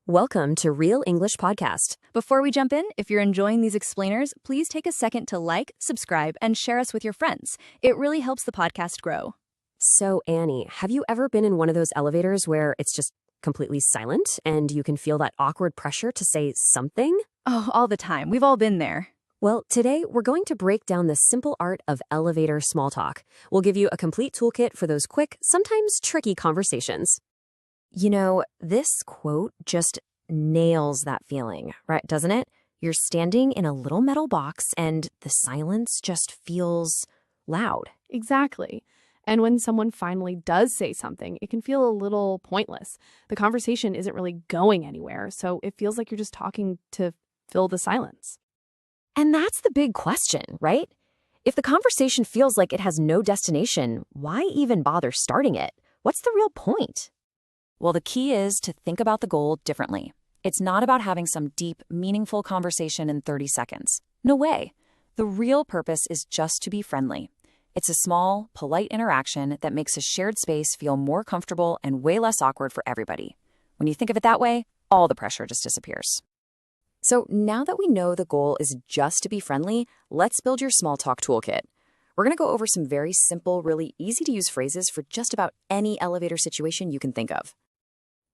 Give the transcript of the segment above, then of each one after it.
Welcome to Real English Podcast. Before we jump in, if you're enjoying these explainers, please take a second to like, subscribe, and share us with your friends. It really helps the podcast grow. So, Annie, have you ever been in one of those elevators where it's just completely silent and you can feel that awkward pressure to say something? Oh, all the time. We've all been there. Well, today we're going to break down the simple art of elevator small talk. We'll give you a complete toolkit for those quick, sometimes tricky conversations. You know, this quote just nails that feeling, right? Doesn't it? You're standing in a little metal box and the silence just feels loud. Exactly. And when someone finally does say something, it can feel a little pointless. The conversation isn't really going anywhere, so it feels like you're just talking to fill the silence. And that's the big question, right? If the conversation feels like it has no destination, why even bother starting it? What's the real point? Well, the key is to think about the goal differently. It's not about having some deep, meaningful conversation in 30 seconds. No way. The real purpose is just to be friendly. It's a small, polite interaction that makes a shared space feel more comfortable and way less awkward for everybody. When you think of it that way, all the pressure just disappears. So now that we know the goal is just to be friendly, let's build your small talk toolkit. We're going to go over some very simple, really easy to use phrases for just about any elevator situation you can think of.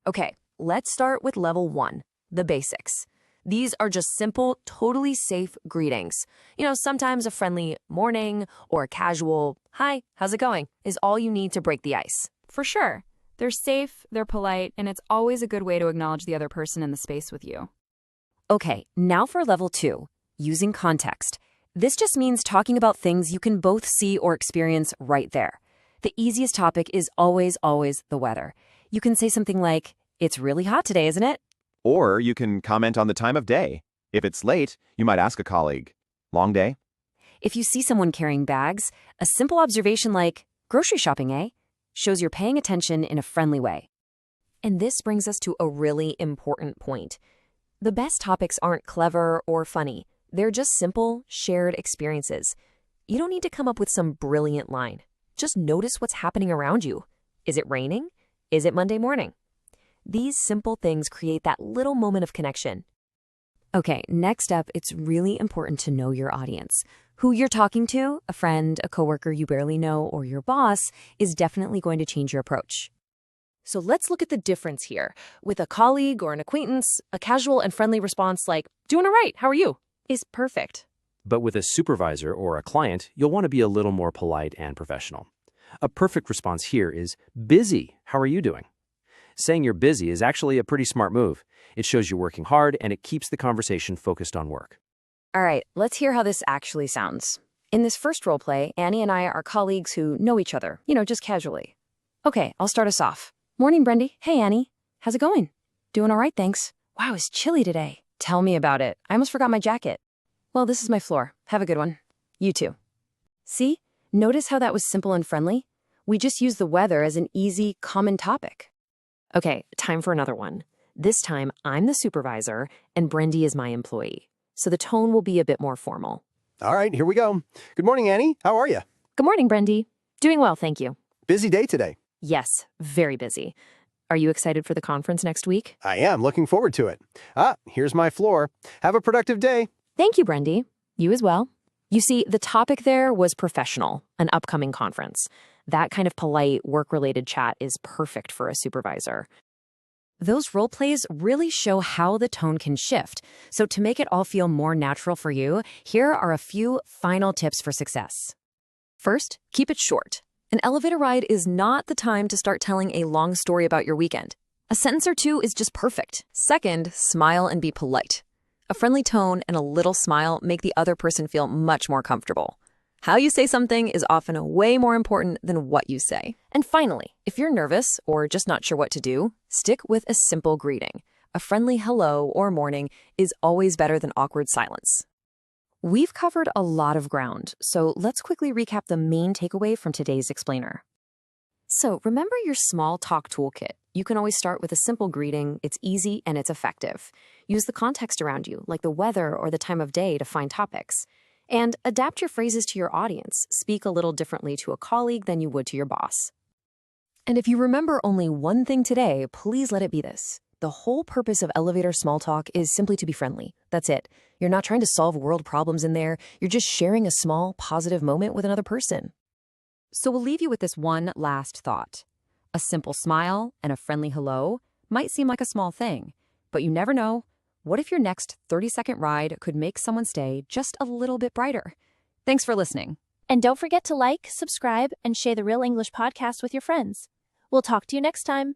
Okay, let's start with level 1, the basics. These are just simple, totally safe greetings. You know, sometimes a friendly morning or a casual, hi, how's it going, is all you need to break the ice. For sure. They're safe, they're polite, and it's always a good way to acknowledge the other person in the space with you. Okay, now for level 2, using context. This just means talking about things you can both see or experience right there. The easiest topic is always the weather. You can say something like, it's really hot today, isn't it? Or you can comment on the time of day. If it's late, you might ask a colleague, long day? If you see someone carrying bags, a simple observation like, grocery shopping, eh? Shows you're paying attention in a friendly way. And this brings us to a really important point. The best topics aren't clever or funny. They're just simple, shared experiences. You don't need to come up with some brilliant line. Just notice what's happening around you. Is it raining? Is it Monday morning? These simple things create that little moment of connection. Okay, next up, it's really important to know your audience. Who you're talking to, a friend, a coworker you barely know, or your boss, is definitely going to change your approach. So let's look at the difference here. With a colleague or an acquaintance, a casual and friendly response like, doing all right, how are you? Is perfect. But with a supervisor or a client, you'll want to be a little more polite and professional. A perfect response here is, busy, how are you doing? Saying you're busy is actually a pretty smart move. It shows you're working hard and it keeps the conversation focused on work. All right, let's hear how this actually sounds. In this first role play, Annie and I are colleagues who know each other, just casually. Okay, I'll start us off. Morning, Brendy. Hey, Annie. How's it going? Doing all right, thanks. Wow, it's chilly today. Tell me about it. I almost forgot my jacket. Well, this is my floor. Have a good one. You too. See? Notice how that was simple and friendly? We just used the weather as an easy, common topic. Okay, time for another one. This time, I'm the supervisor, and Brendy is my employee. So the tone will be a bit more formal. All right, here we go. Good morning, Annie. How are you? Good morning, Brendy. Doing well, thank you. Busy day today. Yes, very busy. Are you excited for the conference next week? I am. Looking forward to it. Here's my floor. Have a productive day. Thank you, Brendy. You as well. You see, the topic there was professional, an upcoming conference. That kind of polite, work-related chat is perfect for a supervisor. Those role plays really show how the tone can shift. So to make it all feel more natural for you, here are a few final tips for success. First, keep it short. An elevator ride is not the time to start telling a long story about your weekend. A sentence or two is just perfect. Second, smile and be polite. A friendly tone and a little smile make the other person feel much more comfortable. How you say something is often way more important than what you say. And finally, if you're nervous or just not sure what to do, stick with a simple greeting. A friendly hello or morning is always better than awkward silence. We've covered a lot of ground, so let's quickly recap the main takeaway from today's explainer. So remember your small talk toolkit. You can always start with a simple greeting. It's easy and it's effective. Use the context around you, like the weather or the time of day, to find topics. And adapt your phrases to your audience. Speak a little differently to a colleague than you would to your boss. And if you remember only one thing today, please let it be this. the whole purpose of elevator small talk is simply to be friendly. That's it. You're not trying to solve world problems in there. You're just sharing a small, positive moment with another person. So we'll leave you with this one last thought. A simple smile and a friendly hello might seem like a small thing, but you never know. What if your next 30-second ride could make someone's day just a little bit brighter? Thanks for listening. And don't forget to like, subscribe, and share the Real English podcast with your friends. We'll talk to you next time.